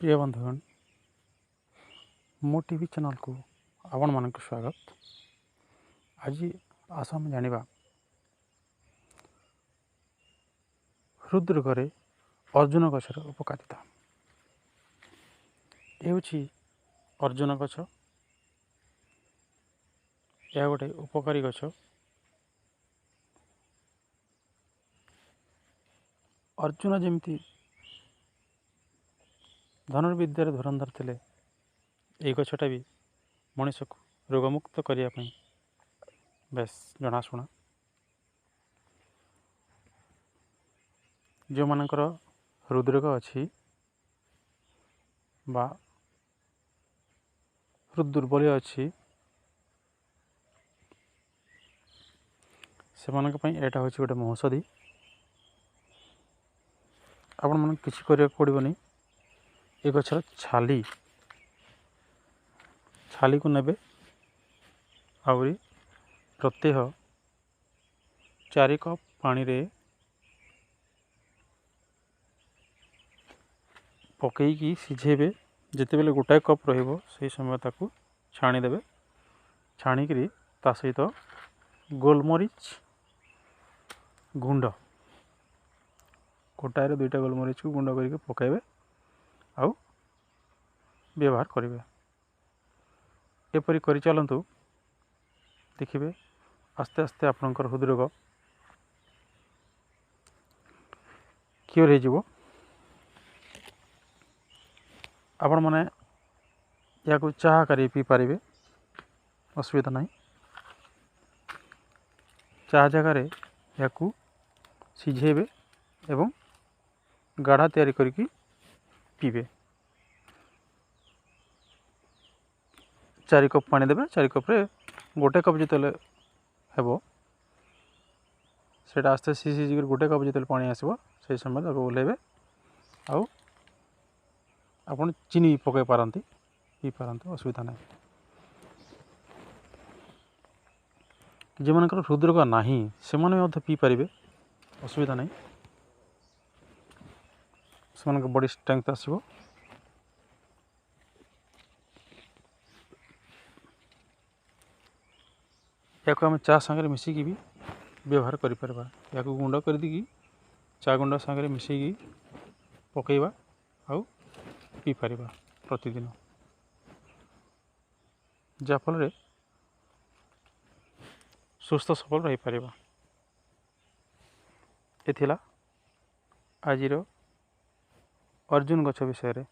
प्रिय बंधुगण मो टीवी चैनल को आपण मानक स्वागत। आज आस आम जानिबा हृदरोग अर्जुन गछर उपकारिता। ये अर्जुन गछ, यह गोटे उपकारी गछ। अर्जुन जमती धनुर्विद्यार धुरंधर थे, ये गछटा भी मनीष को रोगमुक्त करने बेस जनाशुना। जो मानकर हृदरोग अच्छी बा हृद दुर्बल अच्छी से यहाँ हूँ गोटे औषधि। आपण मन किसी करने पड़ोनी। ये गछर छाली को नेबे आउरी प्रत्येह 4 कप पानी रे पकईकी सिझेबे। जिते बेले गोटाए कप रहिबो से समय ताकू छाणीदेवे। छाणिकी ता सहित गोलमरीच गुंड, गोटाए 2टा गोलमरीच को गुंड करके पकाइबे आउ व्यवहार करेंगे। एपरी करि चलतु, देखिए आस्ते आस्ते आपणकर हृदरोग क्योर हो। आपण मैंने या चाह कर पी पारे, असुविधा नहीं। चाह जगार या सिझेबे एवं गाढ़ा तैयारी करके पीबे। 4 कप पानी देबे। 4 कप रे गोटे कप जिते हेबो सेटा आस्ते सिझी गोटे कप जिते पानी आसो से समय ओल्हेबे। आउ आपन चीनी पकई पारती, पी पारती, असुविधा नहीं। जो मान हृदरोग ना से पी पारे, असुविधा नहीं। से बॉडी स्ट्रेंथ आसो। या आम चा सांगे मिसिकी भी व्यवहार करें। या गुंड कर दी चा गुंड सांगे मिसिकी पकईवा आउ पी पार प्रतिदिन, जाफल सुस्थ सबल रही पार। ये थिला आजिर अर्जुन गछ विषय रे।